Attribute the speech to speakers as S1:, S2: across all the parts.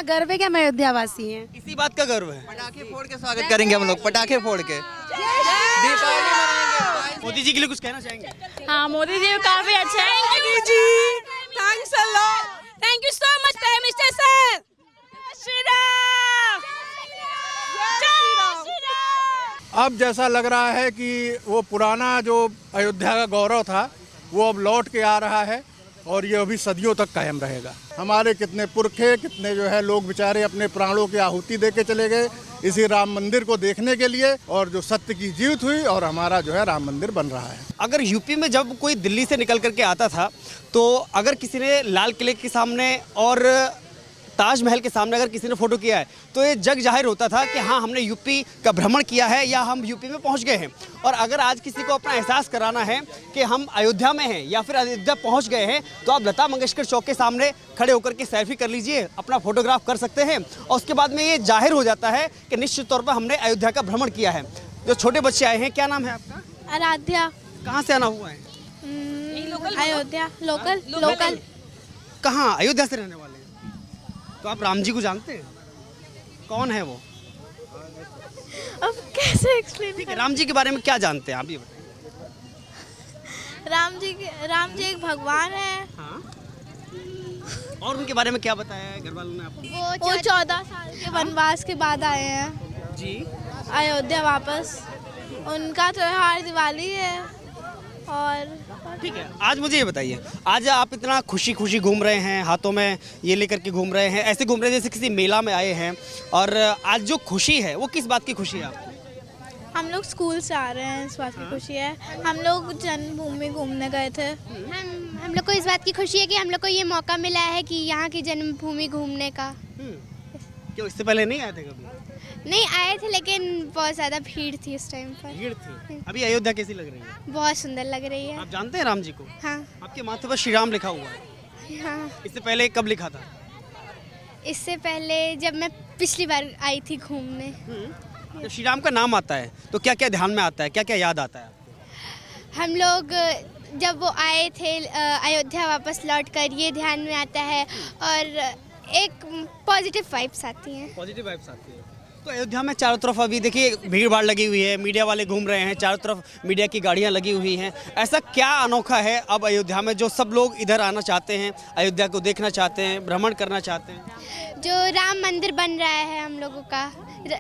S1: गर्व है कि हम अयोध्या वासी हैं।
S2: इसी बात का गर्व है। पटाखे फोड़ के स्वागत करेंगे हम लोग, पटाखे फोड़ के दीपावली मनाएंगे। मोदी जी के लिए कुछ कहना चाहेंगे?
S3: हाँ, मोदी जी काफी अच्छा है। Modi ji, thanks a lot, thank you so much prime minister sir. Shri Ram, जय श्री राम।
S4: अब जैसा लग रहा है कि वो पुराना जो अयोध्या का गौरव था वो अब लौट के आ रहा है और ये अभी सदियों तक कायम रहेगा। हमारे कितने पुरखे, कितने जो है लोग बेचारे अपने प्राणों की आहुति दे के चले गए इसी राम मंदिर को देखने के लिए, और जो सत्य की जीत हुई और हमारा जो है राम मंदिर बन रहा है।
S2: अगर यूपी में जब कोई दिल्ली से निकल करके आता था तो अगर किसी ने लाल किले के सामने और ताजमहल के सामने अगर किसी ने फोटो किया है तो ये जग जाहिर होता था कि हाँ, हमने यूपी का भ्रमण किया है या हम यूपी में पहुंच गए हैं। और अगर आज किसी को अपना एहसास कराना है कि हम अयोध्या में हैं या फिर अयोध्या पहुंच गए हैं, तो आप लता मंगेशकर चौक के सामने खड़े होकर के सेल्फी कर लीजिए, अपना फोटोग्राफ कर सकते हैं और उसके बाद में ये जाहिर हो जाता है कि निश्चित तौर पर हमने अयोध्या का भ्रमण किया है। जो छोटे बच्चे आए हैं, क्या नाम है आपका?
S5: आराध्या।
S2: कहाँ से आना हुआ है?
S5: अयोध्या। लोकल।
S2: कहाँ? अयोध्या से रहने वाले हैं। तो आप राम जी को जानते हैं? कौन है वो?
S5: अब कैसे एक्सप्लेन?
S2: ठीक है, राम जी के बारे में क्या जानते हैं आप ये बताइए।
S5: राम जी एक भगवान है।
S2: हाँ? और उनके बारे में क्या बताया है घर वालों ने आपको?
S5: वो 14 साल के वनवास के बाद आए हैं
S2: जी
S5: अयोध्या वापस। उनका त्योहार दिवाली है। और
S2: ठीक है, आज मुझे ये बताइए, आज आप इतना खुशी खुशी घूम रहे हैं, हाथों में ये लेकर के घूम रहे हैं, ऐसे घूम रहे हैं जैसे किसी मेला में आए हैं, और आज जो खुशी है वो किस बात की खुशी है आपको?
S5: हम लोग स्कूल से आ रहे हैं, इस बात की खुशी है। हम लोग जन्मभूमि घूमने गए थे।
S6: हम लोग को इस बात की खुशी है कि हम लोग को ये मौका मिला है कि यहाँ की जन्मभूमि घूमने का।
S2: क्यों, इससे पहले नहीं आए थे कभी?
S6: नहीं आए थे, लेकिन बहुत ज़्यादा भीड़ थी उस टाइम पर।
S2: भीड़ थी। अभी अयोध्या कैसी लग रही है?
S6: बहुत सुंदर लग रही है।
S2: आप जानते हैं राम जी को?
S6: हाँ।
S2: आपके माथे पर श्री राम लिखा हुआ है।
S6: हाँ।
S2: इससे पहले कब लिखा था?
S6: इससे पहले जब मैं पिछली बार आई थी घूमने।
S2: जब श्री राम का नाम आता है तो क्या क्या ध्यान में आता है, क्या क्या याद आता है आपको?
S6: हम लोग जब वो आए थे अयोध्या वापस लौट कर, ये ध्यान में आता है और एक पॉजिटिव वाइब्स आती हैं।
S2: पॉजिटिव वाइब्स आती है। तो अयोध्या में चारों तरफ अभी देखिए भीड़ भाड़ लगी हुई है, मीडिया वाले घूम रहे हैं, चारों तरफ मीडिया की गाड़ियां लगी हुई हैं। ऐसा क्या अनोखा है अब अयोध्या में जो सब लोग इधर आना चाहते हैं, अयोध्या को देखना चाहते हैं, भ्रमण करना चाहते हैं?
S6: जो राम मंदिर बन रहा है हम लोगों का,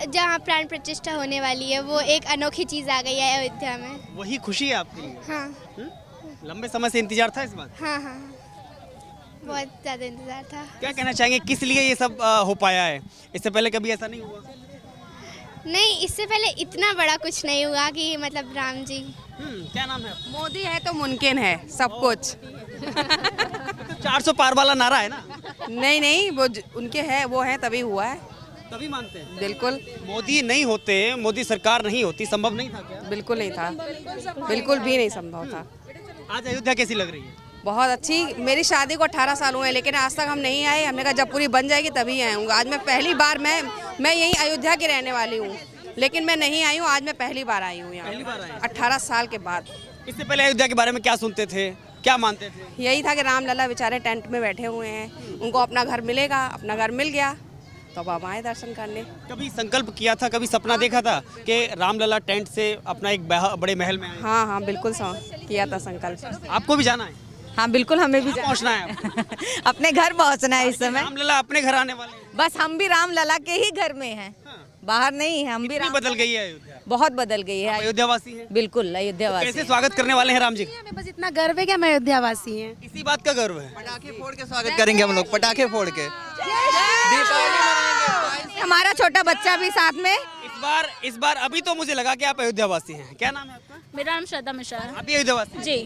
S6: जहाँ प्राण प्रतिष्ठा होने वाली है, वो एक अनोखी चीज़ आ गई है अयोध्या में।
S2: वही खुशी है आपके लिए?
S6: हाँ।
S2: लंबे समय से इंतजार था इस बात?
S6: हाँ, बहुत ज़्यादा इंतजार था।
S2: क्या कहना चाहेंगे, किस लिए ये सब हो पाया है? इससे पहले कभी ऐसा नहीं हुआ?
S6: नहीं, इससे पहले इतना बड़ा कुछ नहीं हुआ कि मतलब राम जी।
S2: क्या नाम है आपका?
S3: मोदी है तो मुमकिन है सब कुछ।
S2: 400 पार वाला नारा है ना?
S3: नहीं, वो उनके है, वो है तभी हुआ है।
S2: तभी मानते हैं?
S3: बिल्कुल।
S2: मोदी नहीं होते, मोदी सरकार नहीं होती, संभव नहीं था क्या?
S3: बिल्कुल नहीं था, बिल्कुल भी नहीं संभव था।
S2: आज अयोध्या कैसी लग रही है?
S3: बहुत अच्छी। मेरी शादी को 18 साल हुए, लेकिन आज तक हम नहीं आए। हमने कहा जब पूरी बन जाएगी तभी आऊँगा। आज मैं पहली बार, मैं यहीं अयोध्या की रहने वाली हूँ, लेकिन मैं नहीं आई हूँ। आज मैं पहली बार आई हूँ यहाँ, 18 साल के बाद।
S2: इससे पहले अयोध्या के बारे में क्या सुनते थे, क्या मानते थे?
S3: यही था कि राम लला बेचारे टेंट में बैठे हुए हैं, उनको अपना घर मिलेगा। अपना घर मिल गया तो अब आए दर्शन करने।
S2: कभी संकल्प किया था, कभी सपना देखा था कि रामलला टेंट से अपना एक बड़े महल में आए?
S3: हाँ, बिल्कुल किया था संकल्प।
S2: आपको भी जाना है?
S7: हाँ बिल्कुल, हमें भी
S2: पहुंचना है आपको?
S7: अपने घर पहुंचना है इस समय।
S2: रामलला अपने घर आने वाले हैं।
S7: बस हम भी राम लला के ही घर में हैं, बाहर नहीं है। हम भी
S2: बदल गई है अयोध्या?
S7: बहुत बदल गई है।
S2: अयोध्या वासी है?
S7: बिल्कुल अयोध्या वासी।
S2: कैसे स्वागत करने वाले हैं राम जी?
S1: हमें बस इतना गर्व है कि हम अयोध्या वासी हैं।
S2: इसी बात का गर्व है।
S8: पटाखे फोड़ के स्वागत करेंगे हम लोग, पटाखे फोड़ के दीपावली मनाएंगे।
S7: हमारा छोटा बच्चा भी साथ में।
S2: इस बार अभी तो मुझे लगा कि आप अयोध्या वासी हैं। क्या नाम है आपका?
S3: मेरा नाम श्रद्धा मिश्रा है।
S2: आप भी अयोध्या वासी?
S3: जी।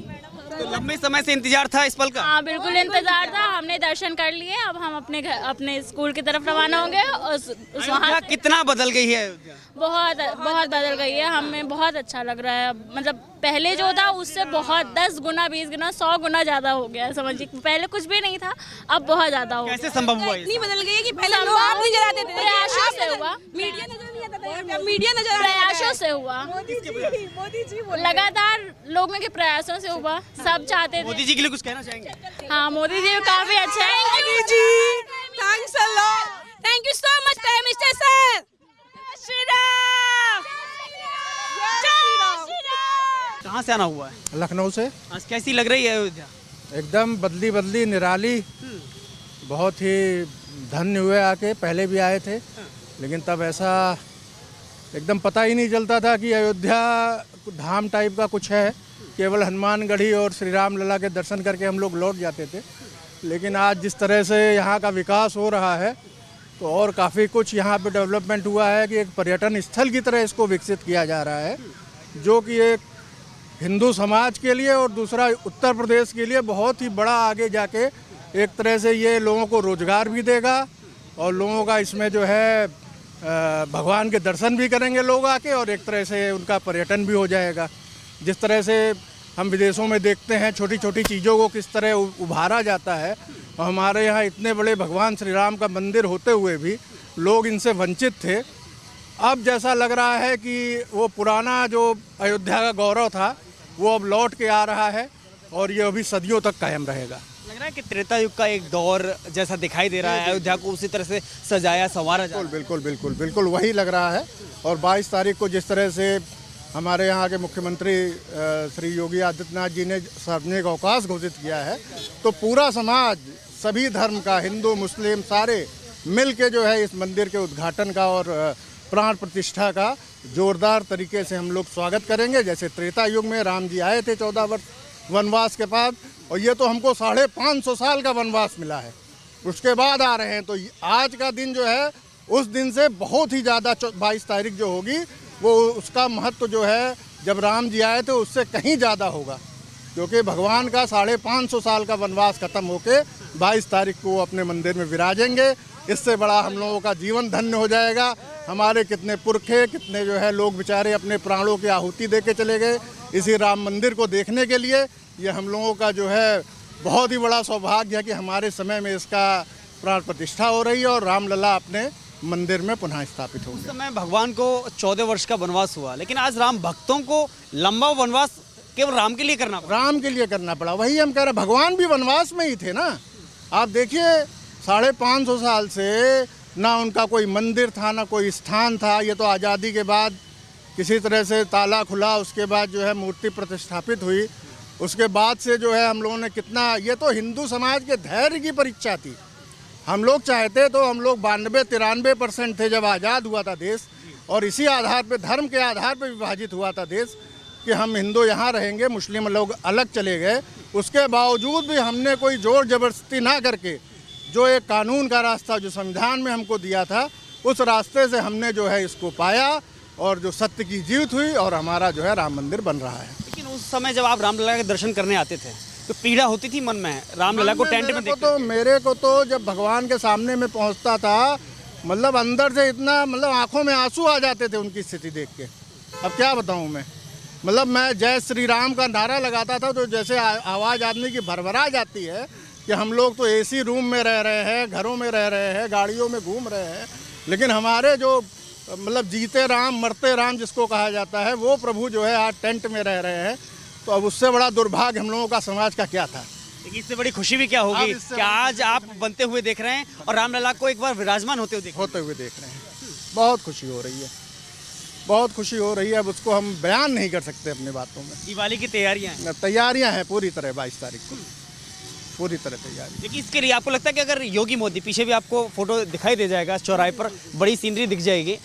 S2: तो लंबे समय से इंतजार था इस पल का?
S3: हाँ बिल्कुल इंतजार था। हमने दर्शन कर लिए, अब हम अपने घर, अपने स्कूल की तरफ रवाना होंगे। और वहाँ
S2: कितना बदल गई है अयोध्या?
S3: बहुत बहुत बदल गई है। हमें बहुत अच्छा लग रहा है। मतलब पहले जो था उससे बहुत 10 गुना 20 गुना 100 गुना ज्यादा हो गया है। समझिए पहले कुछ भी नहीं था, अब बहुत ज्यादा हो गया।
S2: कैसे संभव हुआ?
S3: इतनी बदल गई है कि पहले लोग आप नहीं जलाते थे, प्रयासों से हुआ। मीडिया नजर नहीं आता था, मीडिया नजर प्रयासों से हुआ। मोदी जी लगातार लोगों के प्रयासों से हुआ। सब चाहते थे।
S2: मोदी जी के लिए कुछ कहना चाहेंगे?
S3: हाँ, मोदी जी काफी अच्छा है। Modi ji, thanks a lot,
S2: से आना हुआ है?
S4: लखनऊ से।
S2: आज कैसी लग रही है अयोध्या?
S4: एकदम बदली बदली निराली, बहुत ही धन्य हुए आके। पहले भी आए थे लेकिन तब ऐसा एकदम पता ही नहीं चलता था कि अयोध्या धाम टाइप का कुछ है। केवल हनुमानगढ़ी और श्री राम लला के दर्शन करके हम लोग लौट जाते थे, लेकिन आज जिस तरह से यहाँ का विकास हो रहा है तो और काफ़ी कुछ यहाँ पे डेवलपमेंट हुआ है कि एक पर्यटन स्थल की तरह इसको विकसित किया जा रहा है, जो कि एक हिंदू समाज के लिए और दूसरा उत्तर प्रदेश के लिए बहुत ही बड़ा आगे जाके एक तरह से ये लोगों को रोजगार भी देगा और लोगों का इसमें जो है भगवान के दर्शन भी करेंगे लोग आके, और एक तरह से उनका पर्यटन भी हो जाएगा। जिस तरह से हम विदेशों में देखते हैं छोटी छोटी चीज़ों को किस तरह उभारा जाता है, और हमारे यहाँ इतने बड़े भगवान श्री राम का मंदिर होते हुए भी लोग इनसे वंचित थे। अब जैसा लग रहा है कि वो पुराना जो अयोध्या का गौरव था वो अब लौट के आ रहा है और ये अभी सदियों तक कायम रहेगा।
S2: लग रहा है कि त्रेता युग का एक दौर जैसा दिखाई दे रहा है, अयोध्या को उसी तरह से सजाया संवारा जा रहा है।
S4: बिल्कुल बिल्कुल बिल्कुल वही लग रहा है। और 22 तारीख को जिस तरह से हमारे यहाँ के मुख्यमंत्री श्री योगी आदित्यनाथ जी ने सार्वजनिक अवकाश घोषित किया है, तो पूरा समाज सभी धर्म का, हिंदू मुस्लिम सारे मिल के जो है इस मंदिर के उद्घाटन का और प्राण प्रतिष्ठा का जोरदार तरीके से हम लोग स्वागत करेंगे। जैसे त्रेता युग में राम जी आए थे 14 वर्ष वनवास के बाद, और ये तो हमको 550 साल का वनवास मिला है, उसके बाद आ रहे हैं। तो आज का दिन जो है उस दिन से बहुत ही ज़्यादा 22 तारीख जो होगी वो उसका महत्व जो है जब राम जी आए थे उससे कहीं ज़्यादा होगा, क्योंकि भगवान का 550 साल का वनवास खत्म होके 22 तारीख को वो अपने मंदिर में विराजेंगे। इससे बड़ा हम लोगों का जीवन धन्य हो जाएगा। हमारे कितने पुरखे, कितने जो है लोग बेचारे अपने प्राणों की आहुति दे के चले गए इसी राम मंदिर को देखने के लिए। ये हम लोगों का जो है बहुत ही बड़ा सौभाग्य है कि हमारे समय में इसका प्राण प्रतिष्ठा हो रही है और रामलला अपने मंदिर में पुनः स्थापित हो गए।
S2: उस समय भगवान को 14 वर्ष का वनवास हुआ, लेकिन आज राम भक्तों को लंबा वनवास केवल राम के लिए करना पड़ा।
S4: राम के लिए करना पड़ा, वही हम कह रहे, भगवान भी वनवास में ही थे ना। आप देखिए 550 साल से ना उनका कोई मंदिर था ना कोई स्थान था। ये तो आज़ादी के बाद किसी तरह से ताला खुला, उसके बाद जो है मूर्ति प्रतिष्ठापित हुई, उसके बाद से जो है हम लोगों ने कितना, ये तो हिंदू समाज के धैर्य की परीक्षा थी। हम लोग चाहते तो हम लोग 92-93% थे जब आज़ाद हुआ था देश, और इसी आधार पे, धर्म के आधार पे विभाजित हुआ था देश कि हम हिंदू यहाँ रहेंगे, मुस्लिम लोग अलग चले गए। उसके बावजूद भी हमने कोई जोर जबरदस्ती ना करके जो एक कानून का रास्ता जो संविधान में हमको दिया था उस रास्ते से हमने जो है इसको पाया और जो सत्य की जीत हुई और हमारा जो है राम मंदिर बन रहा है।
S2: लेकिन उस समय जब आप रामलला के दर्शन करने आते थे तो पीड़ा होती थी मन में रामलला को टेंट में देखते?
S4: तो मेरे को तो जब भगवान के सामने में पहुंचता था, मतलब अंदर से इतना, मतलब आंखों में आंसू आ जाते थे उनकी स्थिति देख के। अब क्या बताऊं मैं, मतलब मैं जय श्री राम का नारा लगाता था तो जैसे आवाज़ आदमी की भरभरा जाती है कि हम लोग तो एसी रूम में रह रहे हैं, घरों में रह रहे हैं, गाड़ियों में घूम रहे हैं, लेकिन हमारे जो मतलब जीते राम मरते राम जिसको कहा जाता है वो प्रभु जो है आज टेंट में रह रहे हैं। तो अब उससे बड़ा दुर्भाग्य हम लोगों का समाज का क्या था।
S2: लेकिन इससे बड़ी खुशी भी क्या होगी कि आज आप बनते हुए देख रहे हैं और रामलला को एक बार विराजमान होते हुए देख रहे हैं। बहुत खुशी हो रही है, बहुत खुशी हो रही है। अब उसको हम बयान नहीं कर सकते अपनी बातों में। दिवाली की
S4: तैयारियां हैं पूरी तरह, 22 तारीख को पूरी तरह तैयारी।
S2: लेकिन इसके लिए आपको लगता है कि अगर योगी मोदी, पीछे भी आपको फोटो दिखाई दे जाएगा चौराहे पर, बड़ी सीनरी दिख जाएगी,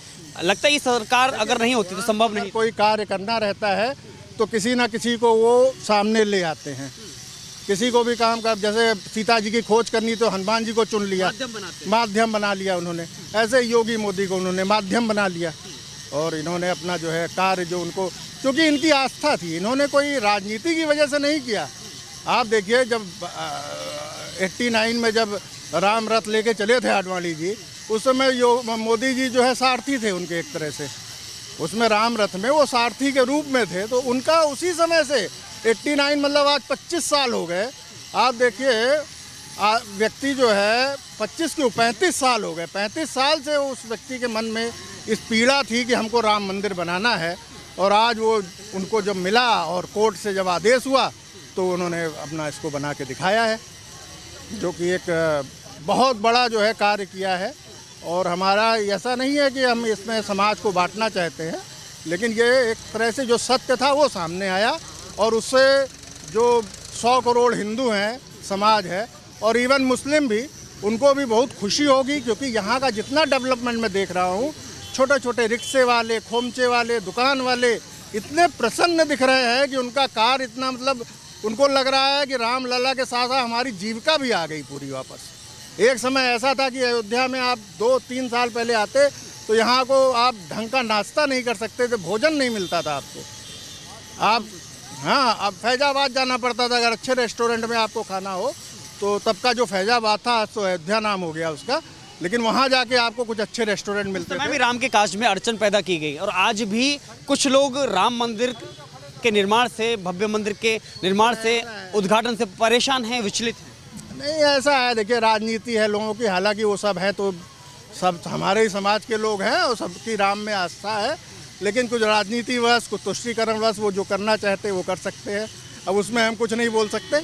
S2: लगता है ये सरकार अगर नहीं होती तो संभव नहीं?
S4: कोई कार्य करना रहता है तो किसी ना किसी को वो सामने ले आते हैं। किसी को भी काम कर, जैसे सीता जी की खोज करनी तो हनुमान जी को चुन लिया, माध्यम बना लिया उन्होंने। ऐसे योगी मोदी को उन्होंने माध्यम बना लिया और इन्होंने अपना जो है कार्य जो उनको, क्योंकि इनकी आस्था थी, इन्होंने कोई राजनीति की वजह से नहीं किया। आप देखिए जब 89 में जब राम रथ लेके चले थे आडवाणी जी, उस समय मोदी जी जो है सारथी थे उनके एक तरह से, उसमें राम रथ में वो सारथी के रूप में थे। तो उनका उसी समय से 89 मतलब आज 25 साल हो गए। आप देखिए व्यक्ति जो है 25 क्यों 35 साल हो गए, 35 साल से उस व्यक्ति के मन में इस पीड़ा थी कि हमको राम मंदिर बनाना है। और आज वो उनको जब मिला और कोर्ट से जब आदेश हुआ तो उन्होंने अपना इसको बना के दिखाया है, जो कि एक बहुत बड़ा जो है कार्य किया है। और हमारा ऐसा नहीं है कि हम इसमें समाज को बांटना चाहते हैं, लेकिन ये एक तरह से जो सत्य था वो सामने आया और उससे जो 100 करोड़ हिंदू हैं, समाज है, और इवन मुस्लिम भी, उनको भी बहुत खुशी होगी, क्योंकि यहाँ का जितना डेवलपमेंट मैं देख रहा हूँ, छोटे छोटे रिक्शे वाले, खोमचे वाले, दुकान वाले इतने प्रसन्न दिख रहे हैं कि उनका कार इतना, मतलब उनको लग रहा है कि राम लला के साथ साथ हमारी जीविका भी आ गई पूरी वापस। एक समय ऐसा था कि अयोध्या में आप 2-3 साल पहले आते तो यहाँ को आप ढंग का नाश्ता नहीं कर सकते थे, भोजन नहीं मिलता था आपको। आप हाँ, अब फैजाबाद जाना पड़ता था अगर अच्छे रेस्टोरेंट में आपको खाना हो, तो तब का जो फैजाबाद था आज तो अयोध्या नाम हो गया उसका, लेकिन वहाँ जाके आपको कुछ अच्छे रेस्टोरेंट मिलते
S2: समय
S4: थे।
S2: में राम के काज में अड़चन पैदा की गई और आज भी कुछ लोग राम मंदिर के निर्माण से, भव्य मंदिर के निर्माण से, उद्घाटन से परेशान हैं, विचलित हैं।
S4: नहीं, ऐसा है, देखिए राजनीति है लोगों की, हालांकि वो सब है तो सब हमारे ही समाज के लोग हैं और सबकी राम में आस्था है, लेकिन कुछ राजनीतिवश, कुछ तुष्टीकरणवश वो जो करना चाहते हैं वो कर सकते हैं। अब उसमें हम कुछ नहीं बोल सकते।